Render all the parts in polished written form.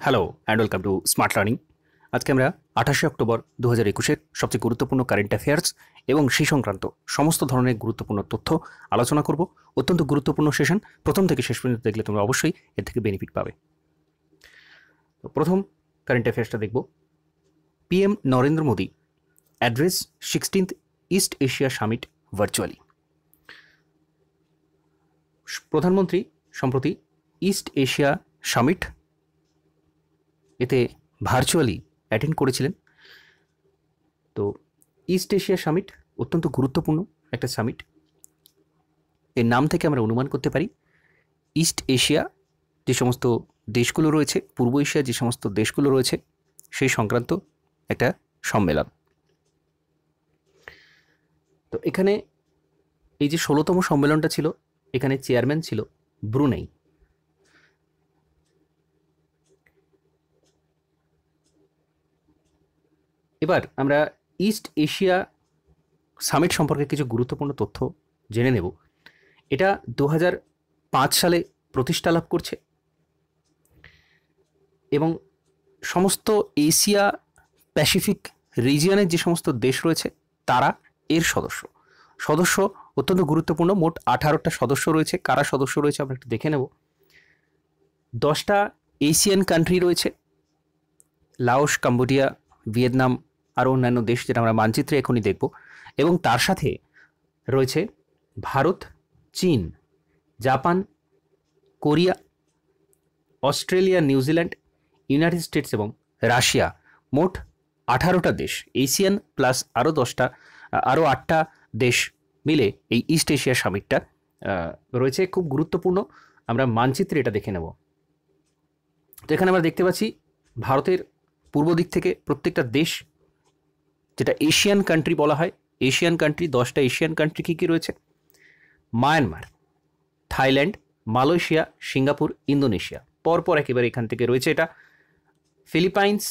Hello and welcome to smart learning. আজকে আমরা 28শে October 2021-এর সবচেয়ে গুরুত্বপূর্ণ কারেন্ট অ্যাফেয়ার্স এবং সেই সংক্রান্ত সমস্ত ধরনের গুরুত্বপূর্ণ তথ্য আলোচনা করব। অত্যন্ত গুরুত্বপূর্ণ সেশন, প্রথম থেকে শেষ পর্যন্ত দেখলে তোমরা অবশ্যই এর থেকে বেনিফিট পাবে। তো প্রথম কারেন্ট অ্যাফেয়ার্সটা দেখব। PM Narendra Modi address 16th east Asia summit virtually. প্রধানমন্ত্রী সম্প্রতি ইস্ট এশিয়া সামিট এতে ভার্চুয়ালি অ্যাটেন্ড করেছিলেন। তো ইস্ট এশিয়া সামিট অত্যন্ত গুরুত্বপূর্ণ একটা সামিট। এর নাম থেকে আমরা অনুমান করতে পারি ইস্ট এশিয়া যে সমস্ত দেশগুলো রয়েছে, পূর্ব এশিয়া যে সমস্ত দেশগুলো রয়েছে সেই সংক্রান্ত একটা সম্মেলন। তো এখানে এই যে 16তম সম্মেলনটা ছিল, এখানে চেয়ারম্যান ছিল ব্রুনেই। এবার আমরা ইস্ট এশিয়া সামিট সম্পর্কে কিছু গুরুত্বপূর্ণ তথ্য জেনে নেব। এটা 2005 সালে প্রতিষ্ঠা লাভ করছে এবং সমস্ত এশিয়া প্যাসিফিক রিজিয়নের যে সমস্ত দেশ রয়েছে তারা এর সদস্য অত্যন্ত গুরুত্বপূর্ণ। মোট 18টা সদস্য রয়েছে। কারা সদস্য রয়েছে আমরা একটু দেখে নেব। 10টা এশিয়ান কান্ট্রি রয়েছে, লাওস, কম্বোডিয়া, ভিয়েতনাম, আরও অন্যান্য দেশ যেটা আমরা মানচিত্রে এখনই দেখব। এবং তার সাথে রয়েছে ভারত, চীন, Japan, Korea, Australia, New Zealand, United states এবং রাশিয়া। মোট 18টা দেশ, এশিয়ান প্লাস আরও 8টা দেশ মিলে এই ইস্ট এশিয়া সামিটটা রয়েছে। খুব গুরুত্বপূর্ণ, আমরা মানচিত্রে এটা দেখে নেব। তো এখানে আমরা দেখতে পাচ্ছি ভারতের পূর্ব দিক থেকে প্রত্যেকটা দেশ, যেটা এশিয়ান কান্ট্রি বলা হয়, এশিয়ান কান্ট্রি 10টা এশিয়ান কান্ট্রি কী কী রয়েছে? Myanmar, Thailand, Malaysia, Singapore, Indonesia. পরপর একেবারে এখান থেকে রয়েছে এটা ফিলিপাইন্স,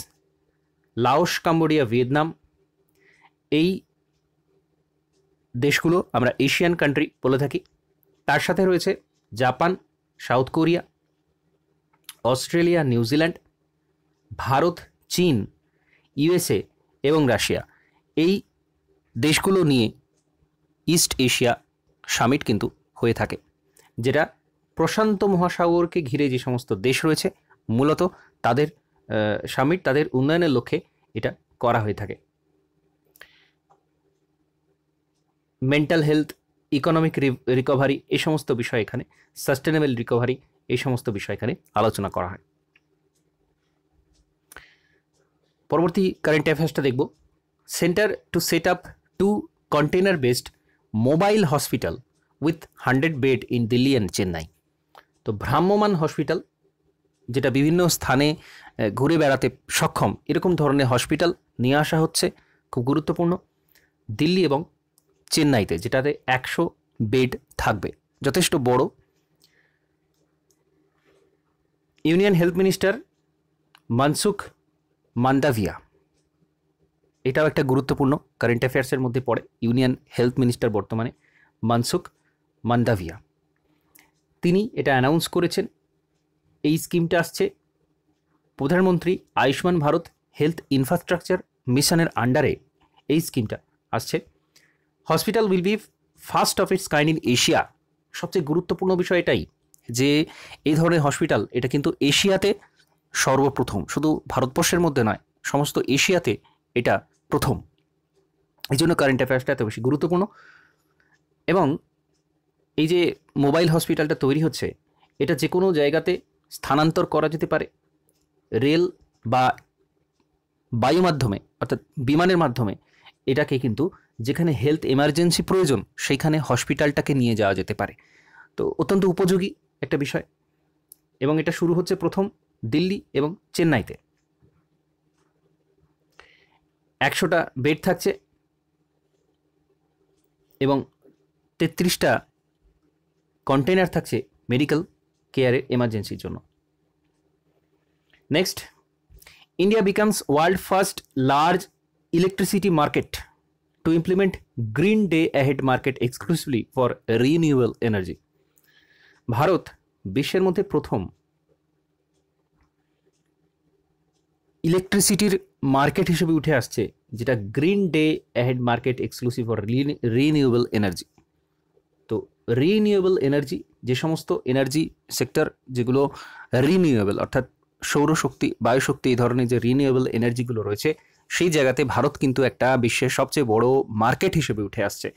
লাওস, কম্বোডিয়া, ভিয়েতনাম। এই দেশগুলো আমরা এশিয়ান কান্ট্রি বলে থাকি। তার সাথে রয়েছে Japan, south Korea, Australia, New Zealand, Bharat, চীন, ইউএসএ এবং রাশিয়া। এই দেশগুলো নিয়ে ইস্ট এশিয়া সামিট কিন্তু হয়ে থাকে, যেটা প্রশান্ত মহাসাগরকে ঘিরে যে সমস্ত দেশ রয়েছে মূলত তাদের সামিট, তাদের উন্নয়নের লক্ষ্যে এটা করা হয়ে থাকে। মেন্টাল হেলথ, ইকোনমিক রিকভারি, এই সমস্ত বিষয় এখানে, সাস্টেনেবল রিকভারি, এই সমস্ত বিষয় এখানে আলোচনা করা হয়। পরবর্তী কারেন্ট অ্যাফেয়ার্সটা দেখব। Centre to set up 2 container based mobile hospital with 100 bed in Delhi and Chennai. তো ভ্রাম্যমান হসপিটাল, যেটা বিভিন্ন স্থানে ঘুরে বেড়াতে সক্ষম, এরকম ধরনের হসপিটাল নিয়ে আসা হচ্ছে। খুব গুরুত্বপূর্ণ, দিল্লি এবং চেন্নাইতে, যেটাতে 100 বেড থাকবে, যথেষ্ট বড়। ইউনিয়ন হেলথ মিনিস্টার মনসুখ মান্দাভিয়া, এটাও একটা গুরুত্বপূর্ণ কারেন্ট অ্যাফেয়ার্সের মধ্যে পড়ে। ইউনিয়ন হেলথ মিনিস্টার বর্তমানে মনসুখ মান্দাভিয়া, তিনি এটা অ্যানাউন্স করেছেন। এই স্কিমটা আসছে প্রধানমন্ত্রী আয়ুষ্মান ভারত হেলথ ইনফ্রাস্ট্রাকচার মিশনের আন্ডারে। এই স্কিমটা আসছে। Hospital will be first of its kind in Asia. সবচেয়ে গুরুত্বপূর্ণ বিষয় এটাই যে এই ধরনের হসপিটাল এটা কিন্তু এশিয়াতে সর্বপ্রথম, শুধু ভারতবর্ষের মধ্যে নয়, সমস্ত এশিয়াতে এটা প্রথম। এই জন্য কারেন্ট অ্যাফেয়ার্সটা এত বেশি গুরুত্বপূর্ণ। এবং এই যে মোবাইল হসপিটালটা তৈরি হচ্ছে, এটা যে কোনো জায়গাতে স্থানান্তর করা যেতে পারে, রেল বা বায়ু মাধ্যমে, অর্থাৎ বিমানের মাধ্যমে। এটাকে কিন্তু যেখানে হেলথ এমার্জেন্সি প্রয়োজন সেইখানে হসপিটালটাকে নিয়ে যাওয়া যেতে পারে। তো অত্যন্ত উপযোগী একটা বিষয়। এবং এটা শুরু হচ্ছে প্রথম দিল্লি এবং চেন্নাইতে। 100টা বেড থাকছে এবং 33টা কন্টেনার থাকছে মেডিকেল কেয়ারের এমার্জেন্সির জন্য। Next, India becomes world first large electricity market to implement green day ahead market exclusively for renewable energy. Bharat বিশ্বের মধ্যে প্রথম ইলেকট্রিসিটির মার্কেট হিসেবে উঠে আসছে, যেটা green day ahead market exclusive for renewable energy. তো রিনিউয়েবল এনার্জি, যে সমস্ত এনার্জি সেক্টর যেগুলো রিনিউয়েবল, অর্থাৎ সৌরশক্তি, বায়ুশক্তি, এই ধরনের যে রিনিউয়েবল এনার্জিগুলো রয়েছে, সেই জায়গাতে ভারত কিন্তু একটা বিশ্বের সবচেয়ে বড় মার্কেট হিসেবে উঠে আসছে।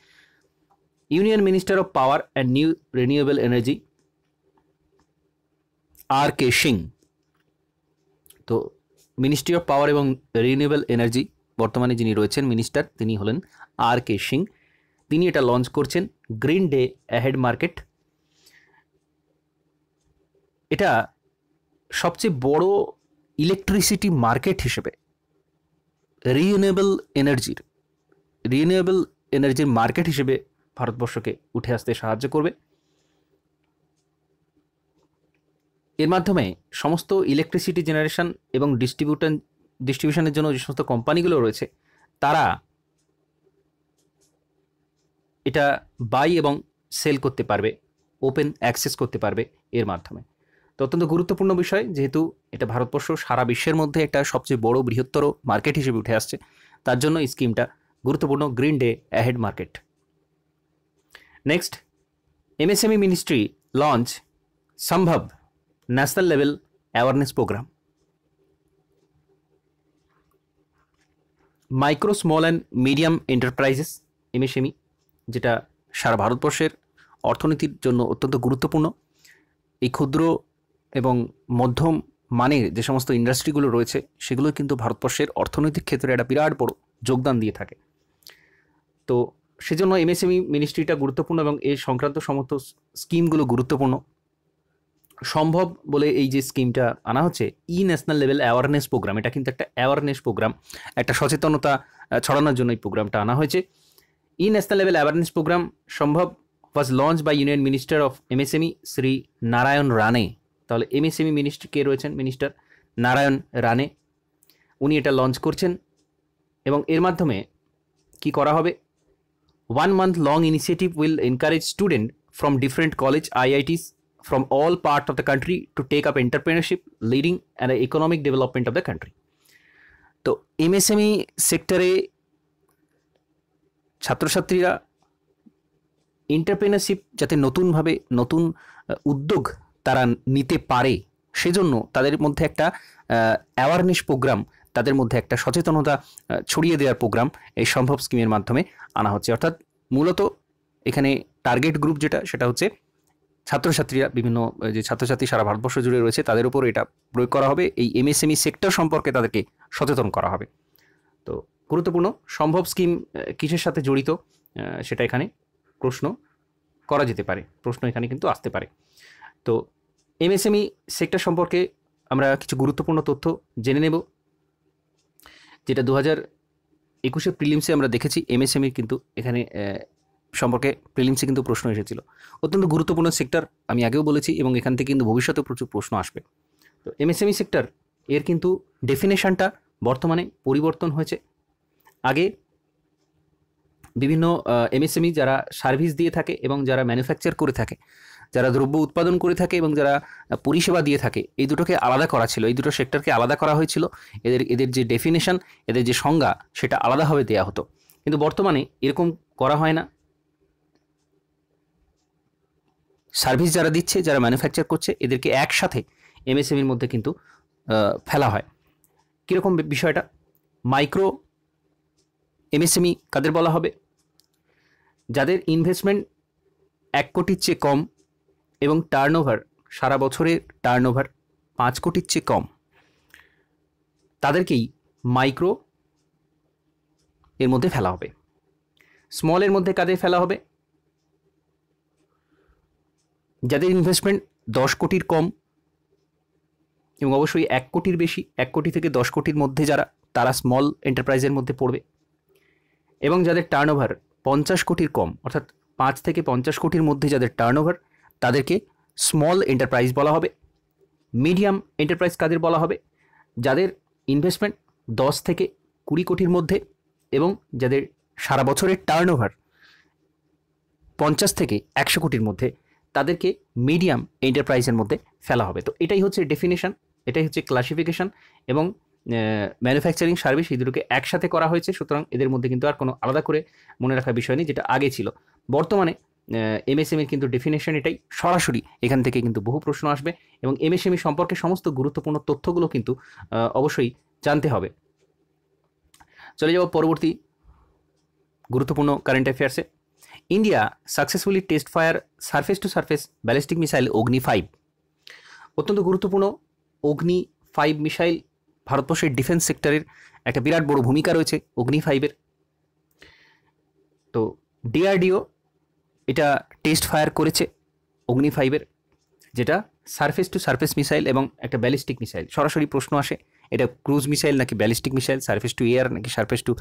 Union minister of power and new renewable energy R K Singh, তো মিনিস্ট্রি অফ পাওয়ার এবং রিনিউয়েবল এনার্জি বর্তমানে যিনি রয়েছেন মিনিস্টার, তিনি হলেন আর কে সিং। তিনি এটা লঞ্চ করছেন, গ্রিন ডে অ্যাহেড মার্কেট। এটা সবচেয়ে বড় ইলেকট্রিসিটি মার্কেট হিসেবে রিনিউয়েবল এনার্জির মার্কেট হিসেবে ভারতবর্ষকে উঠে আসতে সাহায্য করবে। এর মাধ্যমে সমস্ত ইলেকট্রিসিটি জেনারেশন এবং ডিস্ট্রিবিউশনের জন্য যে সমস্ত কোম্পানিগুলো রয়েছে, তারা এটা বাই এবং সেল করতে পারবে, ওপেন অ্যাক্সেস করতে পারবে এর মাধ্যমে। তো অত্যন্ত গুরুত্বপূর্ণ বিষয়, যেহেতু এটা ভারতবর্ষ সারা বিশ্বের মধ্যে একটা সবচেয়ে বড় বৃহত্তর মার্কেট হিসেবে উঠে আসছে, তার জন্য এই স্কিমটা গুরুত্বপূর্ণ, green day ahead market. Next, MSME ministry launch Sambhav national level awareness programme. Micro small and medium enterprises, MSME, যেটা সারা ভারতবর্ষের অর্থনীতির জন্য অত্যন্ত গুরুত্বপূর্ণ। এই ক্ষুদ্র এবং মধ্যম মানের যে সমস্ত ইন্ডাস্ট্রিগুলো রয়েছে, সেগুলো কিন্তু ভারতবর্ষের অর্থনৈতিক ক্ষেত্রে একটা বিরাট বড় যোগদান দিয়ে থাকে। তো সেজন্য এমএসএমই মিনিস্ট্রিটা গুরুত্বপূর্ণ এবং এই সংক্রান্ত সমস্ত স্কিমগুলো গুরুত্বপূর্ণ। সম্ভব বলে এই যে স্কিমটা আনা হচ্ছে, ই ন্যাশনাল লেভেল অ্যাওয়ারনেস প্রোগ্রাম, এটা কিন্তু একটা অ্যাওয়ারনেস প্রোগ্রাম, একটা সচেতনতা ছড়ানোর জন্য এই প্রোগ্রামটা আনা হয়েছে। ই national level awareness programme Sambhav was launch by union minister of MSME Shri Narayan Rane. তাহলে এমএসএমই মিনিস্ট্রি কে রয়েছেন? মিনিস্টার নারায়ণ রানে, উনি এটা লঞ্চ করছেন। এবং এর মাধ্যমে কি করা হবে? 1 month long initiative will encourage students from different college IITs from all parts of the country to take up entrepreneurship, leading and economic development of the country. তো এমএসএমই সেক্টরে ছাত্রছাত্রীরা এন্টারপ্রেনারশিপ যাতে নতুনভাবে নতুন উদ্যোগ তারা নিতে পারে, সেজন্য তাদের মধ্যে একটা অ্যাওয়ারনেস প্রোগ্রাম, তাদের মধ্যে একটা সচেতনতা ছড়িয়ে দেওয়ার প্রোগ্রাম এই সম্ভব স্কিমের মাধ্যমে আনা হচ্ছে। অর্থাৎ মূলত এখানে টার্গেট গ্রুপ যেটা, সেটা হচ্ছে ছাত্রছাত্রীরা, বিভিন্ন যে ছাত্রছাত্রী সারা ভারতবর্ষ জুড়ে রয়েছে, তাদের উপর এটা প্রয়োগ করা হবে। এই এমএসএমই সেক্টর সম্পর্কে তাদেরকে সচেতন করা হবে। তো গুরুত্বপূর্ণ। সম্ভব স্কিম কিসের সাথে জড়িত সেটা এখানে প্রশ্ন করা যেতে পারে, প্রশ্ন এখানে কিন্তু আসতে পারে। তো এমএসএমই সেক্টর সম্পর্কে আমরা কিছু গুরুত্বপূর্ণ তথ্য জেনে নেব, যেটা 2021 প্রিলিমসে আমরা দেখেছি। এমএসএমইর কিন্তু এখানে সম্পর্কে প্রিলিমসে কিন্তু প্রশ্ন এসেছিল। অত্যন্ত গুরুত্বপূর্ণ সেক্টর, আমি আগেও বলেছি, এবং এখান থেকে কিন্তু ভবিষ্যতে প্রচুর প্রশ্ন আসবে। তো এমএসএমই সেক্টর এর কিন্তু ডেফিনেশনটা বর্তমানে পরিবর্তন হয়েছে। আগে বিভিন্ন এমএসএমই যারা সার্ভিস দিয়ে থাকে এবং যারা ম্যানুফ্যাকচার করে থাকে, যারা দ্রব্য উৎপাদন করে থাকে এবং যারা পরিষেবা দিয়ে থাকে, এই দুটোকে আলাদা করা ছিল, এই দুটো সেক্টরকে আলাদা করা হয়েছিল। এদের যে ডেফিনেশন, এদের যে সংজ্ঞা, সেটা আলাদাভাবে দেওয়া হতো। কিন্তু বর্তমানে এরকম করা হয় না। সার্ভিস যারা দিচ্ছে, যারা ম্যানুফ্যাকচার করছে, এদেরকে একসাথে এমএসএমইর মধ্যে কিন্তু ফেলা হয়। কীরকম বিষয়টা? মাইক্রো এমএসএমই কাদের বলা হবে? যাদের ইনভেস্টমেন্ট 1 কোটির চেয়ে কম এবং টার্নওভার, সারা বছরের টার্নওভার 5 কোটির চেয়ে কম, তাদেরকেই মাইক্রো এর মধ্যে ফেলা হবে। স্মলের মধ্যে কাদের ফেলা হবে? যাদের ইনভেস্টমেন্ট 10 কোটির কম এবং অবশ্যই 1 কোটির বেশি, 1 কোটি থেকে 10 কোটির মধ্যে যারা, তারা স্মল এন্টারপ্রাইজের মধ্যে পড়বে। এবং যাদের টার্নওভার 50 কোটির কম, অর্থাৎ 5 থেকে 50 কোটির মধ্যে যাদের টার্নওভার, তাদেরকে স্মল এন্টারপ্রাইজ বলা হবে। মিডিয়াম এন্টারপ্রাইজ কাদের বলা হবে? যাদের ইনভেস্টমেন্ট 10 থেকে 20 কোটির মধ্যে এবং যাদের সারা বছরের টার্নওভার 50 থেকে 100 কোটির মধ্যে, তাদেরকে মিডিয়াম এন্টারপ্রাইজের মধ্যে ফেলা হবে। তো এটাই হচ্ছে ডেফিনেশন, এটাই হচ্ছে ক্লাসিফিকেশন। এবং ম্যানুফ্যাকচারিং সার্ভিস, এই দুটোকে একসাথে করা হয়েছে। সুতরাং এদের মধ্যে কিন্তু আর কোনো আলাদা করে মনে রাখার বিষয় নেই, যেটা আগে ছিল। বর্তমানে এমএসএমইর কিন্তু ডেফিনেশন এটাই, সরাসরি এখান থেকে কিন্তু বহু প্রশ্ন আসবে এবং এমএসএমই সম্পর্কে সমস্ত গুরুত্বপূর্ণ তথ্যগুলো কিন্তু অবশ্যই জানতে হবে। চলে যাব পরবর্তী গুরুত্বপূর্ণ কারেন্ট অ্যাফেয়ার্সে। India successfully test fire surface to surface ballistic missile Agni 5। অত্যন্ত গুরুত্বপূর্ণ অগ্নি 5 মিসাইল, ভারতবর্ষের ডিফেন্স সেক্টরের একটা বিরাট বড় ভূমিকা রয়েছে অগ্নি 5-এর। তো ডিআরডিও এটা টেস্ট ফায়ার করেছে অগ্নি 5-এর, যেটা সারফেস টু সারফেস মিসাইল এবং একটা ব্যালিস্টিক মিসাইল। সরাসরি প্রশ্ন আসে, এটা ক্রুজ মিসাইল নাকি ballistic missile, surface two air নাকি সারফেস টু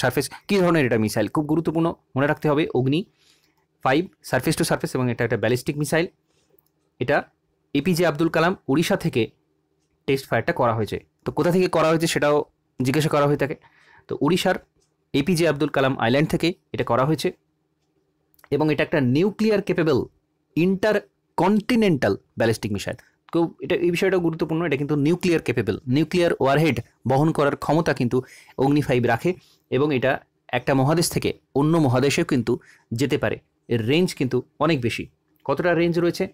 সারফেস, কী ধরনের এটা মিসাইল, খুব গুরুত্বপূর্ণ মনে রাখতে হবে। অগ্নি 5 সারফেস টু সারফেস এবং এটা একটা ব্যালিস্টিক মিসাইল। এটা এপিজে আব্দুল কালাম উড়িষ্যা থেকে টেস্ট ফায়ারটা করা হয়েছে। তো কোথা থেকে করা হয়েছে সেটাও জিজ্ঞাসা করা হয়ে থাকে। তো উড়িষ্যার এপিজে আব্দুল কালাম আইল্যান্ড থেকে এটা করা হয়েছে এবং এটা একটা nuclear capable inter continental ballistic missile. তো এটা এই বিষয়টা গুরুত্বপূর্ণ, এটা কিন্তু নিউক্লিয়ার ক্যাপেবল, নিউক্লিয়ার ওয়ারহেড বহন করার ক্ষমতা কিন্তু অগ্নি 5 রাখে এবং এটা একটা মহাদেশ থেকে অন্য মহাদেশেও কিন্তু যেতে পারে। এর রেঞ্জ কিন্তু অনেক বেশি। কতটা রেঞ্জ রয়েছে?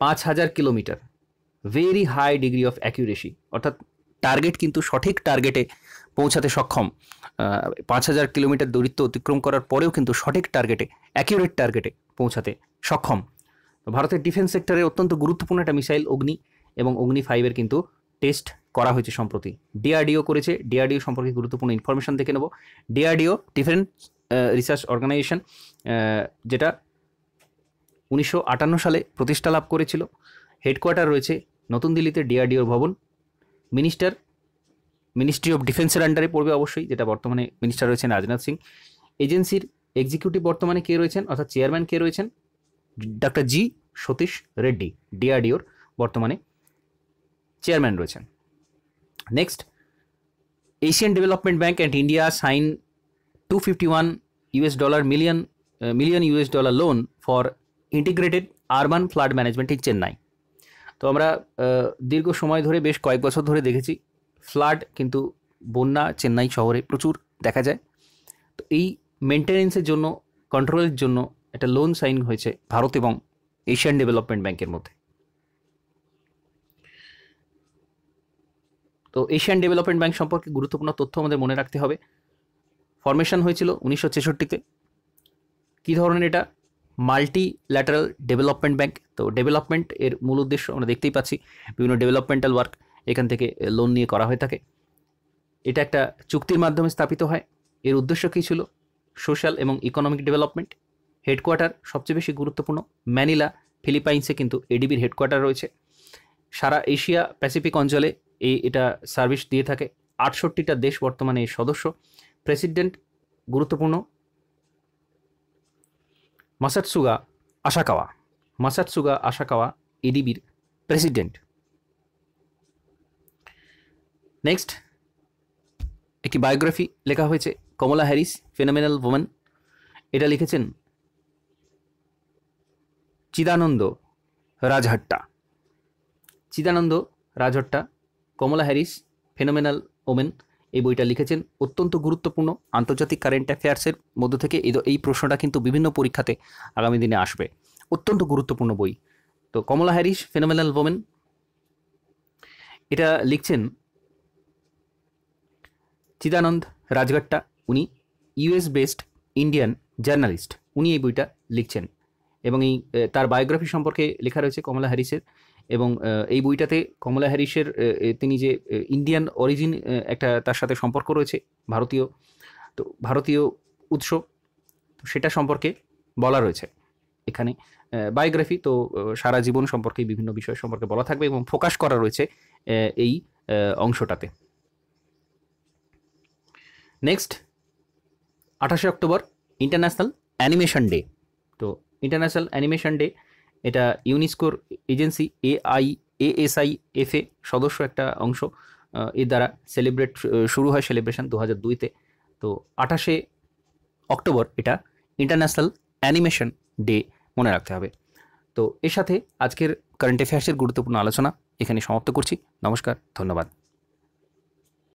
5000 kilometre, very high degree of accuracy, অর্থাৎ টার্গেট কিন্তু সঠিক টার্গেটে পৌঁছাতে সক্ষম। 5000 কিলোমিটার দূরত্ব অতিক্রম করার পরেও কিন্তু সঠিক টার্গেটে, অ্যাকিউরেট টার্গেটে পৌঁছাতে সক্ষম। তো ভারতের ডিফেন্স সেক্টরে অত্যন্ত গুরুত্বপূর্ণ একটা মিসাইল অগ্নি, এবং অগ্নি 5-এর কিন্তু টেস্ট করা হয়েছে সম্প্রতি। ডিআরডিও করেছে। ডিআরডিও সম্পর্কে গুরুত্বপূর্ণ ইনফরমেশন দেখে নেব। ডিআরডিও ডিফেন্স রিসার্চ অর্গানাইজেশন, যেটা 1958 সালে প্রতিষ্ঠা লাভ করেছিল। হেডকোয়ার্টার রয়েছে নতুন দিল্লিতে ডিআরডিওর ভবন। মিনিস্ট্রি অফ ডিফেন্সের আন্ডারে পড়বে অবশ্যই, যেটা বর্তমানে মিনিস্টার রয়েছেন রাজনাথ সিং। এজেন্সির এক্সিকিউটিভ বর্তমানে কে রয়েছেন, অর্থাৎ চেয়ারম্যান কে রয়েছেন? ডক্টর জি সতীশ রেড্ডি ডিআরডিওর বর্তমানে চেয়ারম্যান রয়েছেন। Next, Asian Development Bank and India sign $251 million loan for integrated urban flood management in Chennai. তো আমরা দীর্ঘ সময় ধরে, বেশ কয়েক বছর ধরে দেখেছি ফ্লাড কিন্তু, বন্যা চেন্নাই শহরে প্রচুর দেখা যায়। তো এই মেনটেনেন্সের জন্য, কন্ট্রোলের জন্য একটা লোন সাইন হয়েছে ভারত এবং এশিয়ান ডেভেলপমেন্ট ব্যাংকের মধ্যে। তো এশিয়ান ডেভেলপমেন্ট ব্যাংক সম্পর্কে গুরুত্বপূর্ণ তথ্য আমাদের মনে রাখতে হবে। ফরমেশন হয়েছিল 1966-তে। কী ধরনের এটা? Multi lateral development bank. তো ডেভেলপমেন্ট এর মূল উদ্দেশ্য আমরা দেখতেই পাচ্ছি, বিভিন্ন ডেভেলপমেন্টাল ওয়ার্ক এখান থেকে লোন নিয়ে করা হয়ে থাকে। এটা একটা চুক্তির মাধ্যমে স্থাপিত হয়। এর উদ্দেশ্য কী ছিল? সোশ্যাল এবং ইকোনমিক ডেভেলপমেন্ট। হেডকোয়ার্টার সবচেয়ে বেশি গুরুত্বপূর্ণ ম্যানিলা, ফিলিপাইন্সে কিন্তু এডিবির হেডকোয়ার্টার রয়েছে। সারা এশিয়া প্যাসিফিক অঞ্চলে এটা সার্ভিস দিয়ে থাকে। 68টা দেশ বর্তমানে এর সদস্য। প্রেসিডেন্ট গুরুত্বপূর্ণ মাসাতসুগা আসাকাওয়া এডিবির প্রেসিডেন্ট। নেক্সট, একটি বায়োগ্রাফি লেখা হয়েছে কমলা হ্যারিস, ফেনোমেনাল ওম্যান। এটা লিখেছেন চিদানন্দ রাজহট্টা। কমলা হ্যারিস, ফেনোমেনাল ওমেন, এই বইটা লিখেছেন। অত্যন্ত গুরুত্বপূর্ণ আন্তর্জাতিক কারেন্ট অ্যাফেয়ার্সের মধ্য থেকে এই প্রশ্নটা কিন্তু বিভিন্ন পরীক্ষাতে আগামী দিনে আসবে। অত্যন্ত গুরুত্বপূর্ণ বই। তো কমলা হ্যারিস, ফেনোমেনাল ওমেন, এটা লিখছেন চিদানন্দ রাজঘাট্টা। উনি ইউএস বেসড ইন্ডিয়ান জার্নালিস্ট, উনি এই বইটা লিখছেন এবং তার বায়োগ্রাফি সম্পর্কে লেখা রয়েছে কমলা হ্যারিসের। এবং এই বইটাতে কমলা হ্যারিসের তিনি যে ইন্ডিয়ান অরিজিন একটা তার সাথে সম্পর্ক রয়েছে, ভারতীয় উৎস, তো সেটা সম্পর্কে বলা রয়েছে এখানে। বায়োগ্রাফি তো সারা জীবন সম্পর্কে বিভিন্ন বিষয় সম্পর্কে বলা থাকবে এবং ফোকাস করা রয়েছে এই অংশটাতে। নেক্সট, 28শে অক্টোবর ইন্টারন্যাশনাল অ্যানিমেশন ডে। তো ইন্টারন্যাশনাল অ্যানিমেশন ডে এটা ইউনেস্কোর এজেন্সি ASIF-এ সদস্য একটা অংশ, এর দ্বারা শুরু হয় সেলিব্রেশন 2002-তে। তো 28শে অক্টোবর এটা ইন্টারন্যাশনাল অ্যানিমেশন ডে মনে রাখতে হবে। তো এর সাথে আজকের কারেন্ট অ্যাফেয়ার্সের গুরুত্বপূর্ণ আলোচনা এখানে সমাপ্ত করছি। নমস্কার, ধন্যবাদ।